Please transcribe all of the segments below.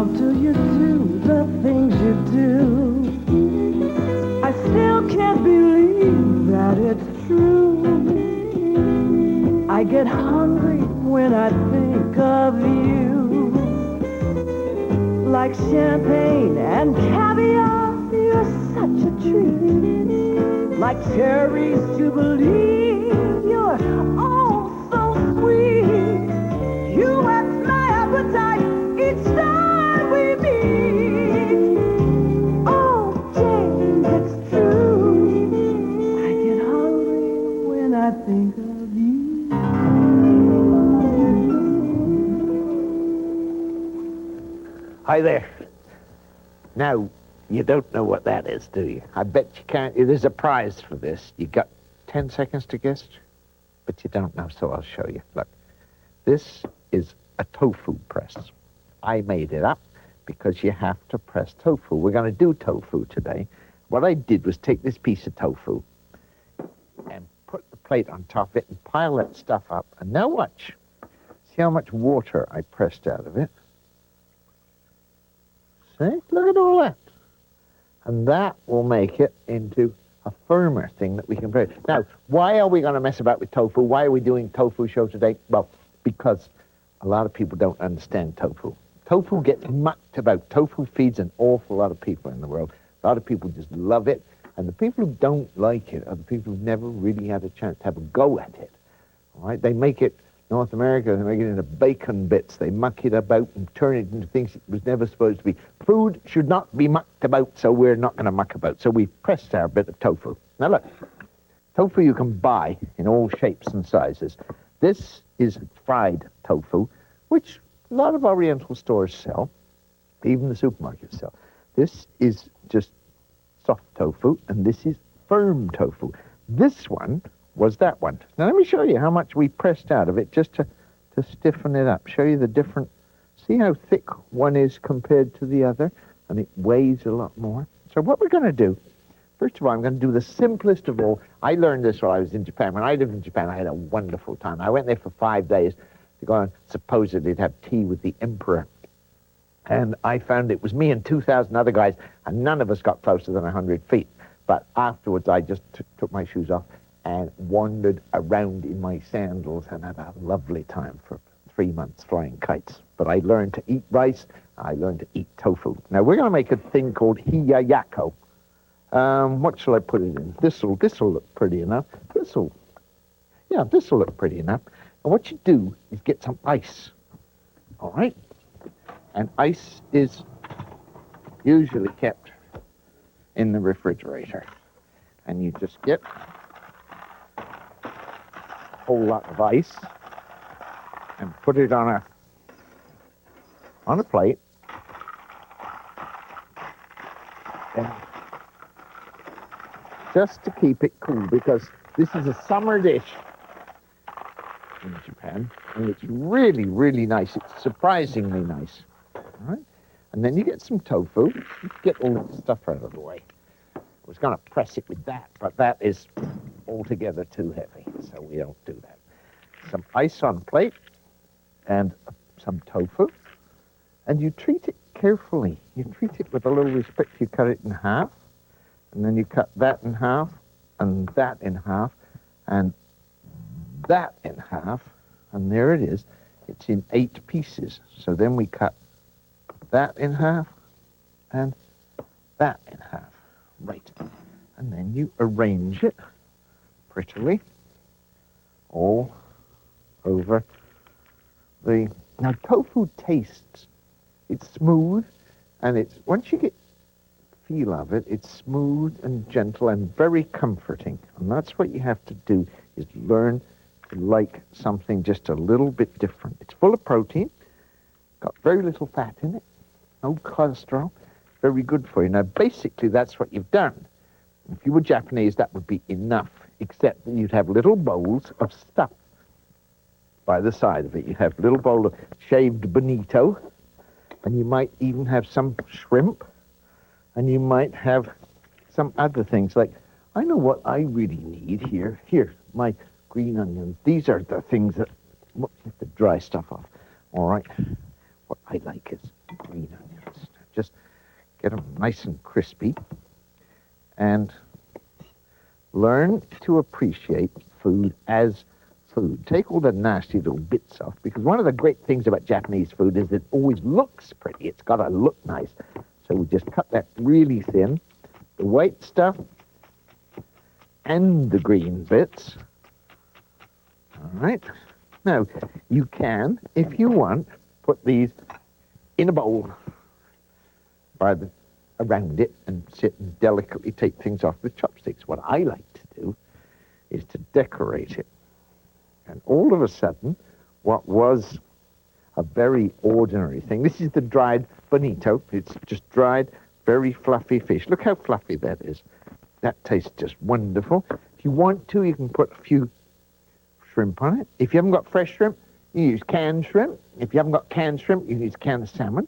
How do you do the things you do? I still can't believe that it's true. I get hungry when I think of you. Like champagne and caviar, you're such a treat. Like cherries to believe, you're oh so sweet. You whet my appetite each time we meet. Oh, James, it's true. I get hungry when I think of you. Hi there. Now, you don't know what that is, do you? I bet you can't. There's a prize for this. You got 10 seconds to guess, but you don't know, so I'll show you. Look, this is a tofu press. I made it up because you have to press tofu. We're going to do tofu today. What I did was take this piece of tofu and put the plate on top of it and pile that stuff up. And now watch. See how much water I pressed out of it? See? Look at all that. And that will make it into a firmer thing that we can press. Now, why are we going to mess about with tofu? Why are we doing tofu show today? Well, because a lot of people don't understand tofu. Tofu gets mucked about. Tofu feeds an awful lot of people in the world. A lot of people just love it. And the people who don't like it are the people who've never really had a chance to have a go at it. All right? They make it, North America, they make it into bacon bits. They muck it about and turn it into things it was never supposed to be. Food should not be mucked about, so we're not going to muck about. So we've pressed our bit of tofu. Now look, tofu you can buy in all shapes and sizes. This is fried tofu, which a lot of Oriental stores sell, even the supermarkets sell. This is just soft tofu, and this is firm tofu. This one was that one. Now let me show you how much we pressed out of it just to stiffen it up. Show you the different, see how thick one is compared to the other, and it weighs a lot more. So what we're going to do, first of all, I'm going to do the simplest of all. I learned this while I was in Japan. When I lived in Japan, I had a wonderful time. I went there for 5 days to go and supposedly have tea with the emperor. And I found it was me and 2,000 other guys, and none of us got closer than 100 feet. But afterwards, I just took my shoes off and wandered around in my sandals and had a lovely time for 3 months flying kites. But I learned to eat rice, I learned to eat tofu. Now we're going to make a thing called hiyayako. What shall I put it in? This'll look pretty enough. This'll look pretty enough. And what you do is get some ice, all right? And ice is usually kept in the refrigerator. And you just get a whole lot of ice and put it on a plate, and just to keep it cool, because this is a summer dish in Japan, and it's really, really nice. It's surprisingly nice. All right? And then you get some tofu. Get all the stuff out of the way. I was going to press it with that, but that is altogether too heavy, so we don't do that. Some ice on a plate and some tofu, and you treat it carefully. You treat it with a little respect. You cut it in half, and then you cut that in half, and that in half, and that in half, and there it is. It's in 8 pieces. So then we cut that in half, and that in half. Right. And then you arrange it prettily all over the... Now, tofu tastes, it's smooth, and it's, once you get feel of it, it's smooth and gentle and very comforting. And that's what you have to do, is learn to like something just a little bit different. It's full of protein, got very little fat in it, no cholesterol, very good for you. Now, basically, that's what you've done. If you were Japanese, that would be enough, except that you'd have little bowls of stuff by the side of it. You'd have a little bowl of shaved bonito, and you might even have some shrimp, and you might have some other things. Like, I know what I really need here. Here, my green onions. These are the things that, get the dry stuff off. All right. What I like is green onions. nice and crispy, and learn to appreciate food as food. Take all the nasty little bits off, because one of the great things about Japanese food is it always looks pretty. It's got to look nice. So we just cut that really thin, the white stuff and the green bits. All right. Now, you can, if you want, put these in a bowl around it and sit and delicately take things off with chopsticks. What I like to do is to decorate it. And all of a sudden, what was a very ordinary thing, this is the dried bonito. It's just dried, very fluffy fish. Look how fluffy that is. That tastes just wonderful. If you want to, you can put a few shrimp on it. If you haven't got fresh shrimp, you use canned shrimp. If you haven't got canned shrimp, you can use canned salmon.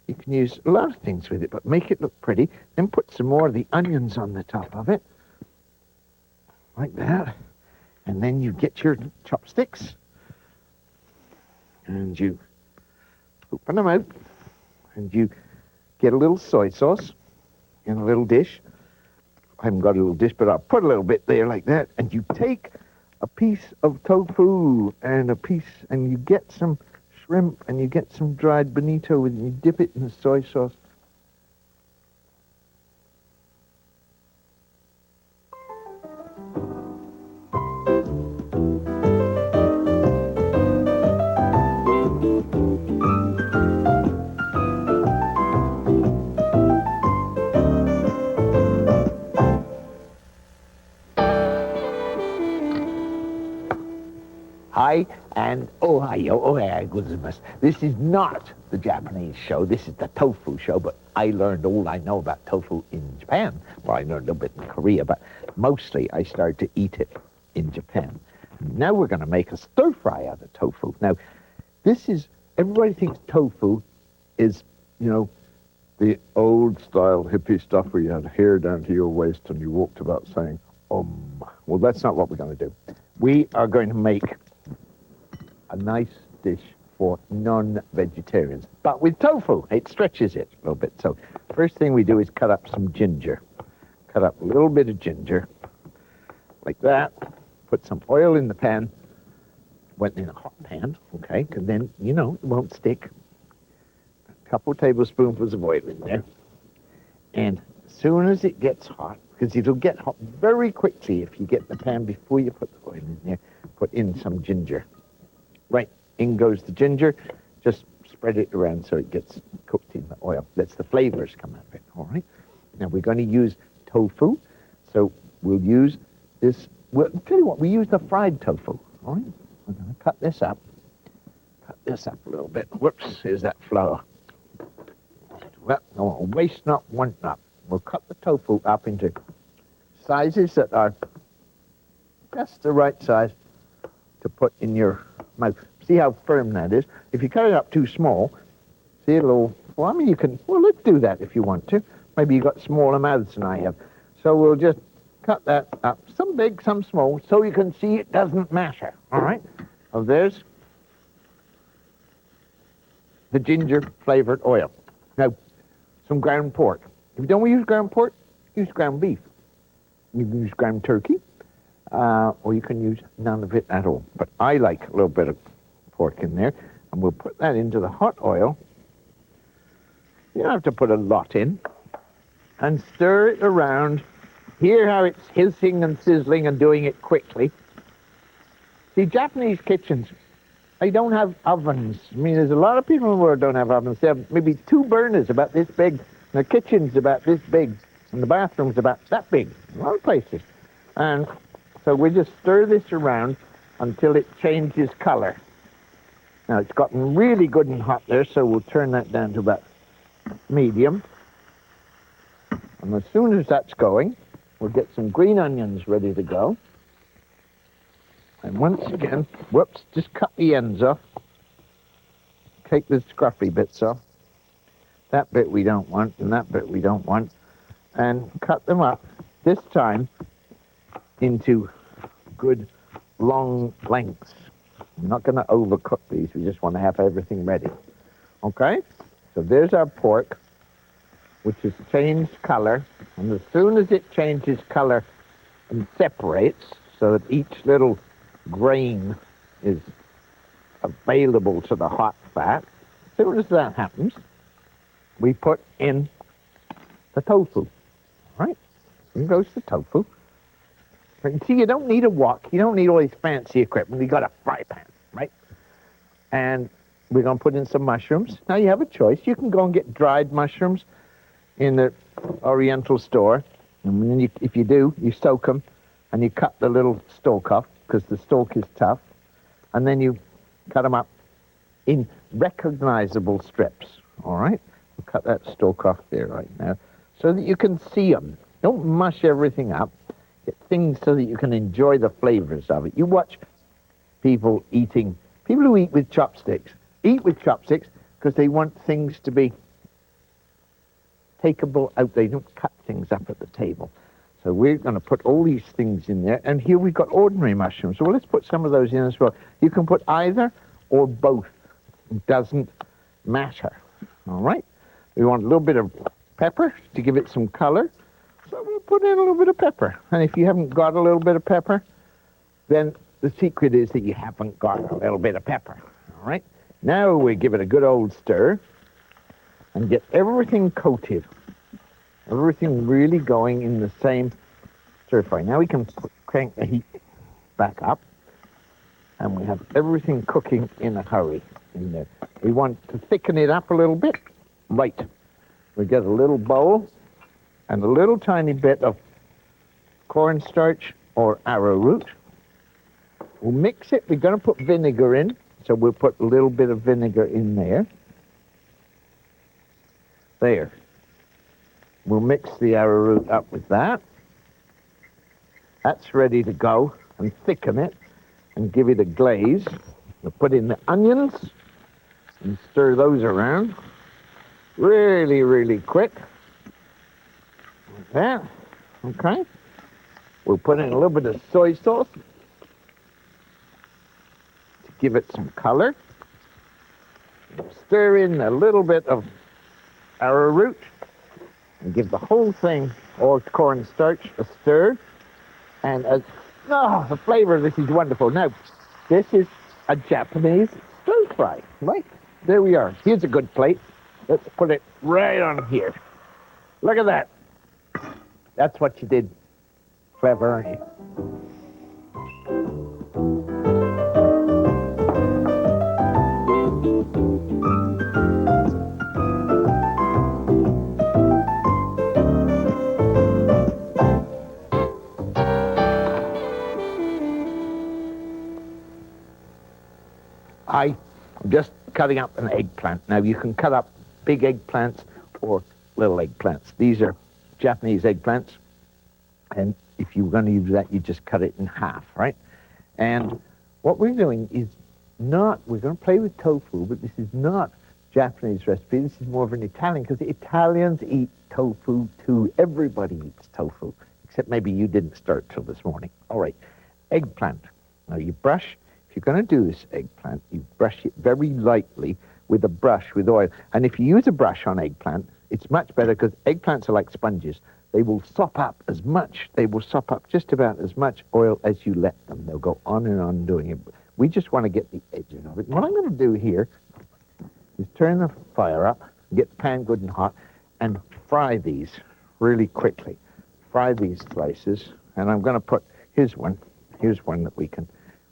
You can use a lot of things with it, but make it look pretty. Then put some more of the onions on the top of it, like that. And then you get your chopsticks, and you open them out, and you get a little soy sauce in a little dish. I haven't got a little dish, but I'll put a little bit there like that. And you take a piece of tofu and you get some shrimp, and you get some dried bonito, and you dip it in the soy sauce. Hi, and ohayou gozaimasu. This is not the Japanese show. This is the tofu show, but I learned all I know about tofu in Japan. Well, I learned a little bit in Korea, but mostly I started to eat it in Japan. Now we're going to make a stir fry out of tofu. Now, everybody thinks tofu is, the old style hippie stuff where you had hair down to your waist and you walked about saying, Well, that's not what we're going to do. We are going to make a nice dish for non-vegetarians, but with tofu. It stretches it a little bit. So first thing we do is cut up some ginger. Cut up a little bit of ginger, like that. Put some oil in the pan. Went in a hot pan, okay? Because then, it won't stick. A couple tablespoonfuls of oil in there. And as soon as it gets hot, because it'll get hot very quickly if you get the pan before you put the oil in there, put in some ginger. Right, in goes the ginger. Just spread it around so it gets cooked in the oil. Lets the flavors come out of it, all right? Now we're going to use tofu, so we'll use this. Well, tell you what, we use the fried tofu, all right? We're going to cut this up a little bit. Whoops, here's that flour. Well, no, waste not, want not. We'll cut the tofu up into sizes that are just the right size to put in your mouth. See how firm that is? If you cut it up too small, see it'll, let's do that if you want to. Maybe you've got smaller mouths than I have. So we'll just cut that up, some big, some small, so you can see it doesn't matter, all right? So there's the ginger-flavored oil. Now, some ground pork. If you don't want to use ground pork, use ground beef. You can use ground turkey, or you can use none of it at all. But I like a little bit of pork in there, and we'll put that into the hot oil. You don't have to put a lot in, and stir it around. Hear how it's hissing and sizzling and doing it quickly. See, Japanese kitchens, they don't have ovens. I mean, there's a lot of people in the world don't have ovens. They have maybe 2 burners about this big, and the kitchen's about this big, and the bathroom's about that big, in a lot of places. And so we just stir this around until it changes color. Now, it's gotten really good and hot there, so we'll turn that down to about medium. And as soon as that's going, we'll get some green onions ready to go. And once again, just cut the ends off. Take the scruffy bits off. That bit we don't want, and that bit we don't want. And cut them up, this time, into good long lengths. I'm not going to overcook these. We just want to have everything ready. Okay? So there's our pork. which has changed color. And as soon as it changes color and separates so that each little grain is available to the hot fat, as soon as that happens, we put in the tofu. All right? In goes the tofu. You see, you don't need a wok. You don't need all these fancy equipment. You got a fry pan, right? And we're going to put in some mushrooms. Now, you have a choice. You can go and get dried mushrooms in the Oriental store. And then if you do, you soak them and you cut the little stalk off because the stalk is tough. And then you cut them up in recognizable strips, all right? We'll cut that stalk off there right now so that you can see them. Don't mush everything up. Get things so that you can enjoy the flavors of it. You watch people who eat with chopsticks because they want things to be takeable out. They don't cut things up at the table. So we're going to put all these things in there. And here we've got ordinary mushrooms. So let's put some of those in as well. You can put either or both. It doesn't matter. All right? We want a little bit of pepper to give it some color. So we'll put in a little bit of pepper. And if you haven't got a little bit of pepper, then the secret is that you haven't got a little bit of pepper. All right? Now we give it a good old stir and get everything coated. Everything really going in the same stir fry. Now we can crank the heat back up and we have everything cooking in a hurry in there. We want to thicken it up a little bit. Right. We get a little bowl and a little tiny bit of cornstarch or arrowroot. We'll mix it. We're going to put vinegar in, so we'll put a little bit of vinegar in there. There. We'll mix the arrowroot up with that. That's ready to go, and thicken it and give it a glaze. We'll put in the onions and stir those around really, really quick. Like that. Okay. We'll put in a little bit of soy sauce to give it some color. We'll stir in a little bit of arrowroot and give the whole thing, or cornstarch, a stir. And the flavor of this is wonderful. Now, this is a Japanese stir fry, right? There we are. Here's a good plate. Let's put it right on here. Look at that. That's what you did. Clever, aren't you? I'm just cutting up an eggplant. Now, you can cut up big eggplants or little eggplants. These are Japanese eggplants, and if you were going to use that, you just cut it in half, right? And what we're doing is we're going to play with tofu, but this is not Japanese recipe. This is more of an Italian, because the Italians eat tofu too. Everybody eats tofu, except maybe you didn't start till this morning. All right, eggplant. Now, you brush. If you're going to do this eggplant, you brush it very lightly with a brush with oil. And if you use a brush on eggplant, it's much better because eggplants are like sponges. They will sop up just about as much oil as you let them. They'll go on and on doing it. We just want to get the edges of it. What I'm going to do here is turn the fire up, get the pan good and hot, and fry these really quickly. Fry these slices, and I'm going to put, here's one that we can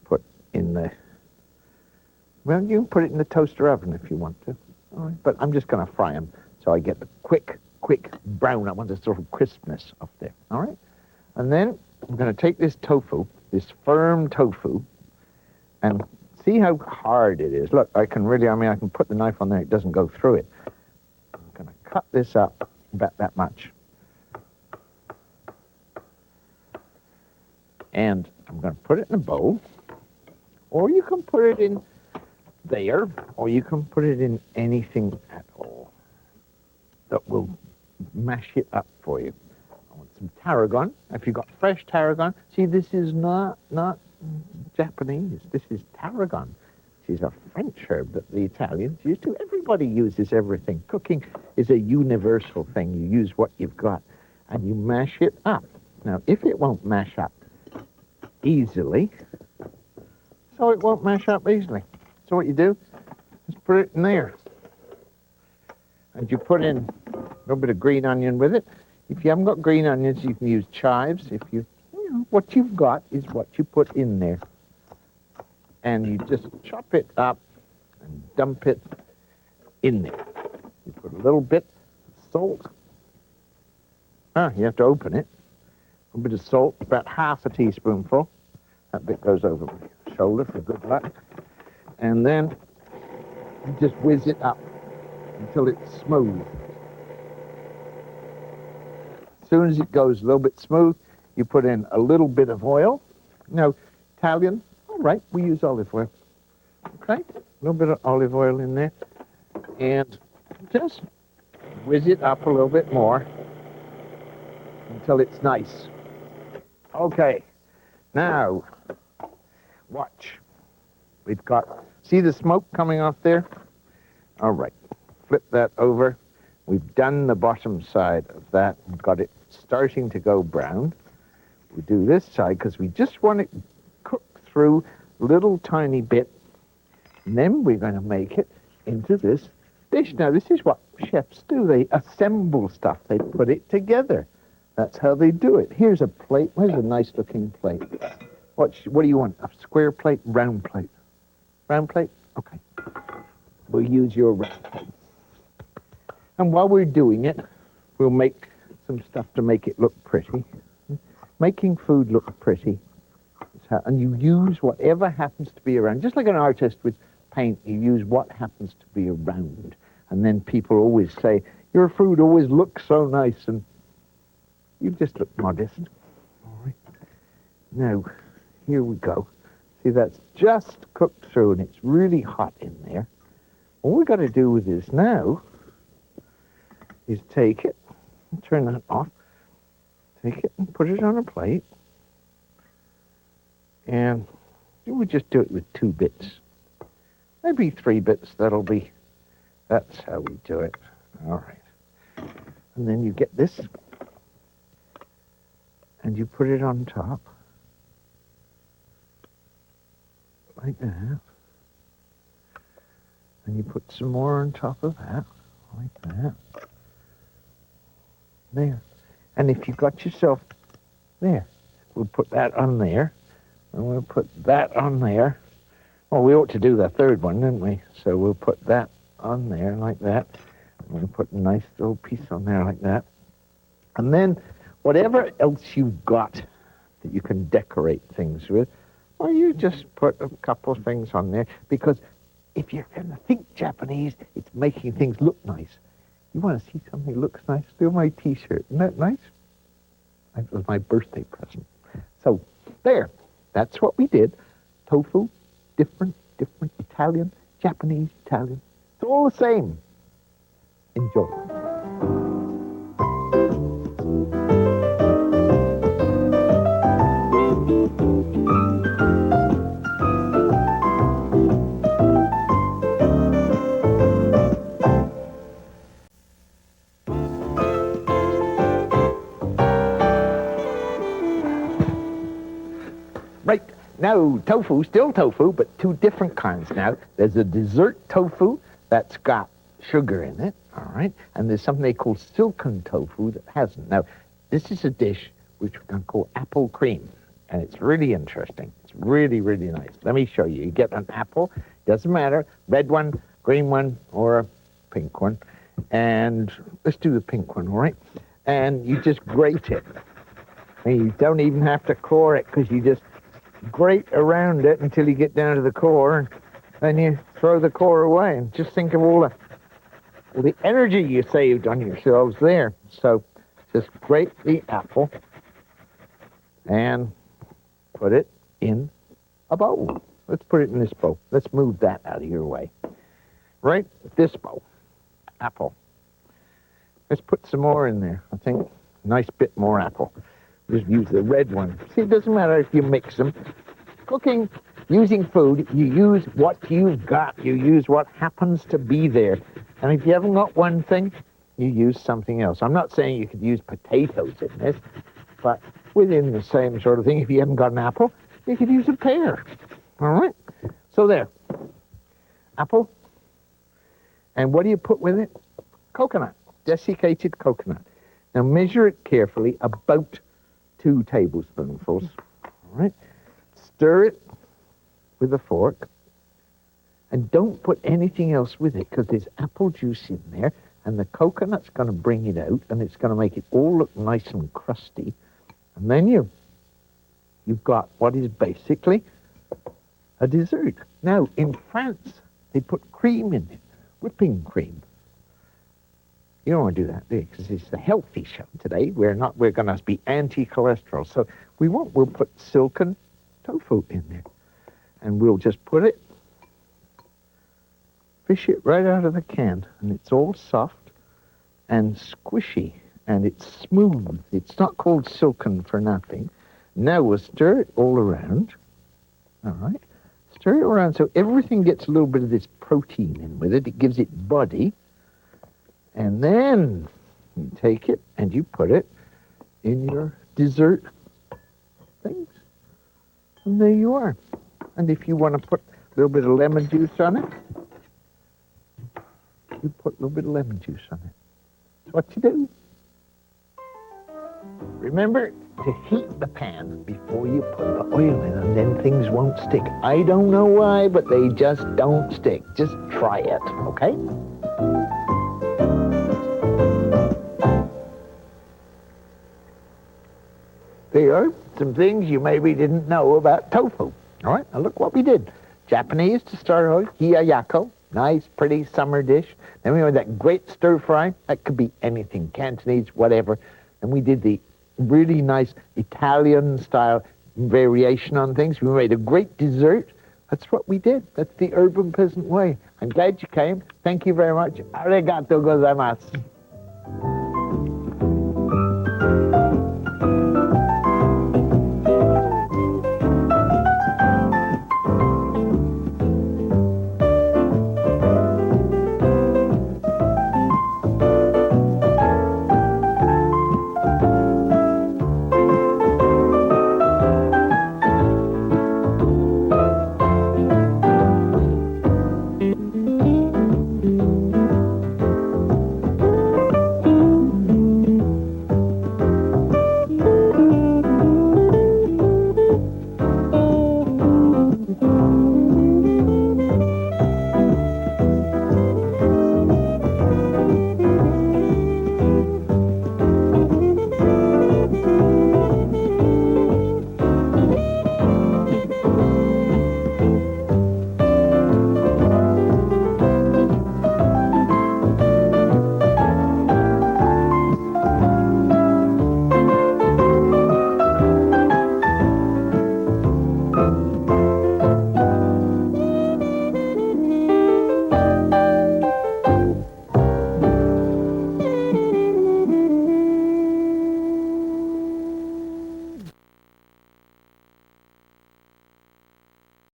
put in the, well, you can put it in the toaster oven if you want to. All right. But I'm just going to fry them so I get the quick brown. I want this sort of crispness up there. All right? And then I'm going to take this tofu, this firm tofu, and see how hard it is. Look, I can put the knife on there. It doesn't go through it. I'm going to cut this up about that much. And I'm going to put it in a bowl. Or you can put it in there, or you can put it in anything at all that will mash it up for you. I want some tarragon. If you've got fresh tarragon, see, this is not Japanese. This is tarragon. This is a French herb that the Italians used to. Everybody uses everything. Cooking is a universal thing. You use what you've got, and you mash it up. Now, if it won't mash up easily, so it won't mash up easily. So what you do is put it in there. And you put in a little bit of green onion with it. If you haven't got green onions, you can use chives. If you know, what you've got is what you put in there. And you just chop it up and dump it in there. You put a little bit of salt. You have to open it. A bit of salt, about half a teaspoonful. That bit goes over my shoulder for good luck. And then you just whiz it up until it's smooth. As soon as it goes a little bit smooth, you put in a little bit of oil. Now, Italian, all right, we use olive oil. Okay, a little bit of olive oil in there. And just whiz it up a little bit more until it's nice. Okay, now, watch. We've got, see the smoke coming off there? All right, flip that over. We've done the bottom side of that and got it starting to go brown. We do this side because we just want it cooked through a little tiny bit. And then we're going to make it into this dish. Now, this is what chefs do. They assemble stuff. They put it together. That's how they do it. Here's a plate. Where's a nice-looking plate? What do you want? A square plate? Round plate? Round plate? Okay. We'll use your round plate. And while we're doing it, we'll make some stuff to make it look pretty. Making food look pretty. And you use whatever happens to be around. Just like an artist with paint, you use what happens to be around. And then people always say, your food always looks so nice, and you just look modest. All right. Now, here we go. See, that's just cooked through, and it's really hot in there. All we've got to do with this now is take it, and turn that off, take it and put it on a plate, and we just do it with 2 bits, maybe 3 bits, that's how we do it. All right. And then you get this, and you put it on top, like that, and you put some more on top of that, like that. There. And if you got yourself there, we'll put that on there, and we'll put that on there. Well, we ought to do the third one, didn't we? So we'll put that on there like that. And we'll put a nice little piece on there like that. And then whatever else you've got that you can decorate things with, or you just put a couple of things on there, because if you're going to think Japanese, it's making things look nice. You want to see something that looks nice? Do my T-shirt. Isn't that nice? That was my birthday present. So, there. That's what we did. Tofu, different, Italian, Japanese, Italian. It's all the same. Enjoy. Right, now tofu, still tofu, but 2 different kinds now. There's a dessert tofu that's got sugar in it, all right? And there's something they call silken tofu that hasn't. Now, this is a dish which we're going to call apple cream, and it's really interesting. It's really, really nice. Let me show you. You get an apple, doesn't matter, red one, green one, or a pink one. And let's do the pink one, all right? And you just grate it. And you don't even have to core it, because you just grate around it until you get down to the core, and then you throw the core away. And just think of all the energy you saved on yourselves there. So just grate the apple and put it in a bowl. Let's put it in this bowl. Let's move that out of your way. Right? This bowl. Apple. Let's put some more in there. I think a nice bit more apple. Just use the red one. See, it doesn't matter if you mix them. Cooking, using food, you use what you've got. You use what happens to be there. And if you haven't got one thing, you use something else. I'm not saying you could use potatoes in this, but within the same sort of thing. If you haven't got an apple, you could use a pear. All right? So there. Apple. And what do you put with it? Coconut. Desiccated coconut. Now measure it carefully, about 2 tablespoonfuls. All right? Stir it with a fork. And don't put anything else with it, because there's apple juice in there, and the coconut's going to bring it out, and it's going to make it all look nice and crusty. And then you've got what is basically a dessert. Now, in France, they put cream in it, whipping cream. You don't want to do that, do you? Because it's the healthy show today. We're going to be anti-cholesterol. So we'll put silken tofu in there. And we'll just put it, fish it right out of the can. And it's all soft and squishy. And it's smooth. It's not called silken for nothing. Now we'll stir it all around. All right. Stir it around so everything gets a little bit of this protein in with it. It gives it body. And then you take it and you put it in your dessert things. And there you are. And if you want to put a little bit of lemon juice on it, you put a little bit of lemon juice on it. That's what you do. Remember to heat the pan before you put the oil in, and then things won't stick. I don't know why, but they just don't stick. Just try it, okay? There are some things you maybe didn't know about tofu. All right, now look what we did. Japanese to start with, hiyayako, nice, pretty summer dish. Then we had that great stir fry. That could be anything, Cantonese, whatever. And we did the really nice Italian-style variation on things. We made a great dessert. That's what we did. That's the urban peasant way. I'm glad you came. Thank you very much. Arigato gozaimasu.